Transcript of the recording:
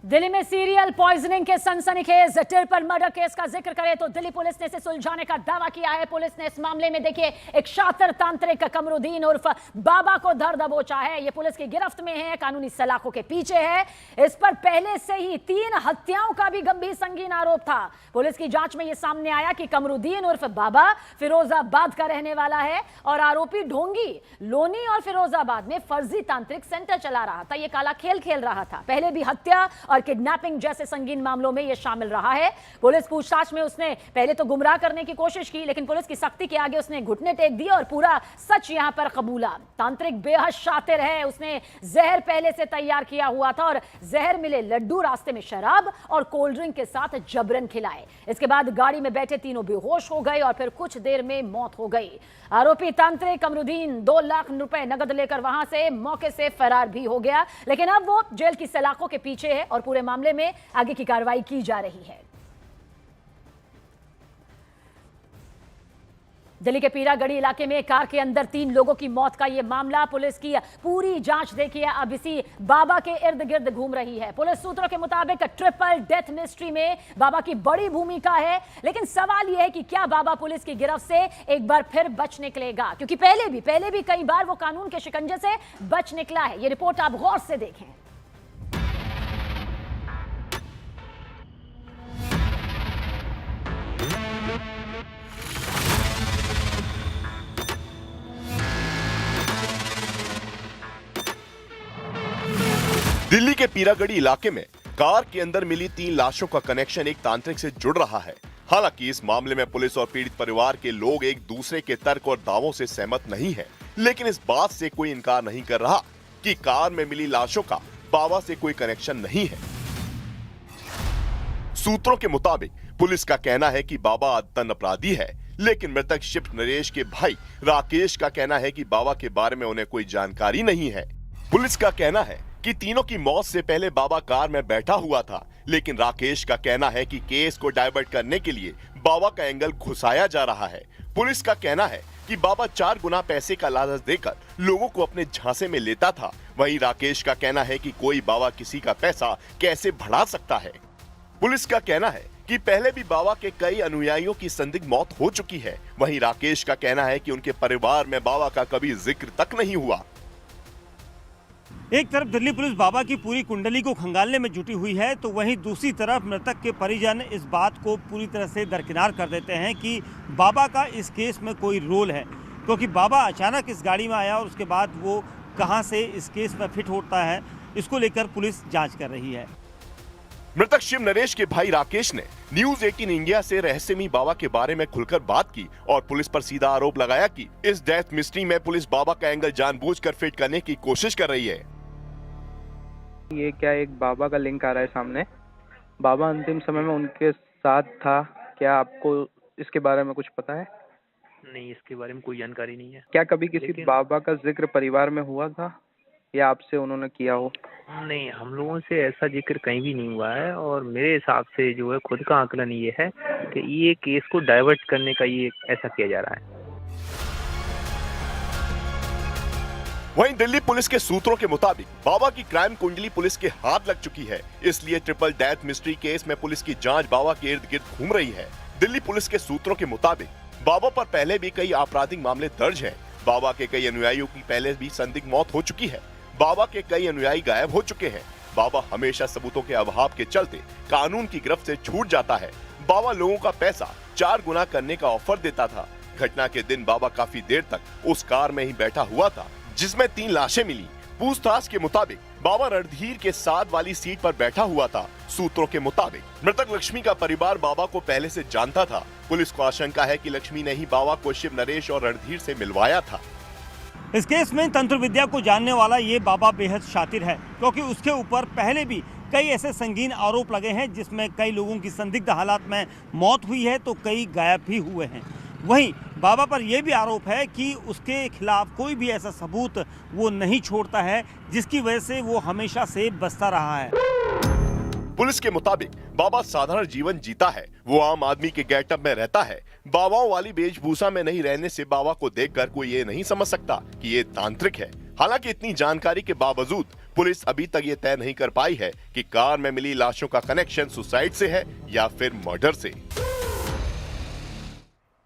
दिल्ली में serial poisoning के सनसनीखेज ट्रिपल मर्डर केस का जिक्र करें तो दिल्ली पुलिस ने इसे सुलझाने का दावा किया है। पुलिस ने इस मामले में देखिए एक शातिर तांत्रिक कमरुद्दीन उर्फ बाबा को धर दबोचा है। ये पुलिस की गिरफ्त में है, कानूनी सलाखों के पीछे है। इस पर पहले से ही 3 हत्याओं का भी गंभीर संगीन आरोप था। पुलिस की जांच में यह सामने आया कि कमरुद्दीन उर्फ बाबा फिरोजाबाद का रहने वाला है और आरोपी ढोंगी लोनी और फिरोजाबाद में फर्जी तांत्रिक सेंटर चला रहा था। यह काला खेल खेल रहा था। पहले भी हत्या और किडनैपिंग जैसे संगीन मामलों में यह शामिल रहा है। पुलिस पूछताछ में उसने पहले तो गुमराह करने की कोशिश की, लेकिन पुलिस की सख्ती के आगे उसने घुटने टेक दिए और पूरा सच यहां पर कबूला। तांत्रिक बेहद शातिर है। उसने जहर पहले से तैयार किया हुआ था और जहर मिले लड्डू रास्ते में शराब और कोल्ड ड्रिंक के साथ जबरन खिलाए। इसके बाद गाड़ी में बैठे तीनों बेहोश हो गए और फिर कुछ देर में मौत हो गई। आरोपी तांत्रिक कमरुद्दीन 2 लाख रुपए नगद लेकर वहां से मौके से फरार भी हो गया, लेकिन अब वो जेल की सलाखों के पीछे है और पूरे मामले में आगे की कार्रवाई की जा रही है। दिल्ली के पीरागढ़ी इलाके में कार के अंदर 3 लोगों की मौत का यह मामला। पुलिस की पूरी जांच देखिए अब इसी बाबा के इर्द गिर्द घूम रही है। पुलिस सूत्रों के मुताबिक ट्रिपल डेथ मिस्ट्री में बाबा की बड़ी भूमिका है, लेकिन सवाल यह है कि क्या बाबा पुलिस की गिरफ्त से एक बार फिर बच निकलेगा, क्योंकि पहले भी कई बार वो कानून के शिकंजे से बच निकला है। ये रिपोर्ट आप गौर से देखें। दिल्ली के पीरागढ़ी इलाके में कार के अंदर मिली 3 लाशों का कनेक्शन एक तांत्रिक से जुड़ रहा है। हालांकि इस मामले में पुलिस और पीड़ित परिवार के लोग एक दूसरे के तर्क और दावों से सहमत नहीं है, लेकिन इस बात से कोई इनकार नहीं कर रहा कि कार में मिली लाशों का बाबा से कोई कनेक्शन नहीं है। सूत्रों के मुताबिक पुलिस का कहना है कि बाबा आदतन अपराधी है, लेकिन मृतक शिव नरेश के भाई राकेश का कहना है कि बाबा के बारे में उन्हें कोई जानकारी नहीं है। पुलिस का कहना है कि तीनों की मौत से पहले बाबा कार में बैठा हुआ था, लेकिन राकेश का कहना है कि केस को डाइवर्ट करने के लिए बाबा का एंगल घुसाया जा रहा है। पुलिस का कहना है कि बाबा 4 गुना पैसे का लालच देकर लोगों को अपने झांसे में लेता था। वहीं राकेश का कहना है कि कोई बाबा किसी का पैसा कैसे बढ़ा सकता है। पुलिस का कहना है कि पहले भी बाबा के कई अनुयायियों की संदिग्ध मौत हो चुकी है। वहीं राकेश का कहना है कि उनके परिवार में बाबा का कभी जिक्र तक नहीं हुआ। एक तरफ दिल्ली पुलिस बाबा की पूरी कुंडली को खंगालने में जुटी हुई है, तो वहीं दूसरी तरफ मृतक के परिजन इस बात को पूरी तरह से दरकिनार कर देते हैं कि बाबा का इस केस में कोई रोल है, क्योंकि बाबा अचानक इस गाड़ी में आया और उसके बाद वो कहां से इस केस में फिट होता है, इसको लेकर पुलिस जांच कर रही है। मृतक शिव नरेश के भाई राकेश ने न्यूज 18 इंडिया से रहस्यमयी बाबा के बारे में खुलकर बात की और पुलिस पर सीधा आरोप लगाया कि इस डेथ मिस्ट्री में पुलिस बाबा का एंगल जानबूझकर फिट करने की कोशिश कर रही है। ये क्या एक बाबा का लिंक आ रहा है सामने? बाबा अंतिम समय में उनके साथ था, क्या आपको इसके बारे में कुछ पता है? नहीं, इसके बारे में कोई जानकारी नहीं है। क्या कभी किसी बाबा का जिक्र परिवार में हुआ था या आपसे उन्होंने किया हो? नहीं, हम लोगों से ऐसा जिक्र कहीं भी नहीं हुआ है और मेरे हिसाब से जो है खुद का आकलन ये है कि ये केस को डाइवर्ट करने का ये ऐसा किया जा रहा है। वहीं दिल्ली पुलिस के सूत्रों के मुताबिक बाबा की क्राइम कुंडली पुलिस के हाथ लग चुकी है, इसलिए ट्रिपल डेथ मिस्ट्री केस में पुलिस की जांच बाबा के इर्द गिर्द घूम रही है। दिल्ली पुलिस के सूत्रों के मुताबिक बाबा पर पहले भी कई आपराधिक मामले दर्ज हैं। बाबा के कई अनुयायियों की पहले भी संदिग्ध मौत हो चुकी है। बाबा के कई अनुयायी गायब हो चुके हैं। बाबा हमेशा सबूतों के अभाव के चलते कानून की गिरफ्त से छूट जाता है। बाबा लोगों का पैसा 4 गुना करने का ऑफर देता था। घटना के दिन बाबा काफी देर तक उस कार में ही बैठा हुआ था जिसमें 3 लाशें मिली। पूछताछ के मुताबिक बाबा रणधीर के साथ वाली सीट पर बैठा हुआ था। सूत्रों के मुताबिक मृतक लक्ष्मी का परिवार बाबा को पहले से जानता था। पुलिस को आशंका है कि लक्ष्मी ने ही बाबा को शिव नरेश और रणधीर से मिलवाया था। इस केस में तंत्र विद्या को जानने वाला ये बाबा बेहद शातिर है, क्योंकि उसके ऊपर पहले भी कई ऐसे संगीन आरोप लगे हैं जिसमें कई लोगों की संदिग्ध हालात में मौत हुई है तो कई गायब भी हुए हैं। वहीं बाबा पर यह भी आरोप है कि उसके खिलाफ कोई भी ऐसा सबूत वो नहीं छोड़ता है जिसकी वजह से वो हमेशा से बचता रहा है। पुलिस के मुताबिक बाबा साधारण जीवन जीता है। वो आम आदमी के गेटअप में रहता है। बाबाओं वाली वेशभूषा में नहीं रहने से बाबा को देखकर कोई ये नहीं समझ सकता कि ये तांत्रिक है। हालांकि इतनी जानकारी के बावजूद पुलिस अभी तक ये तय नहीं कर पाई है कि कार में मिली लाशों का कनेक्शन सुसाइड से है या फिर मर्डर से।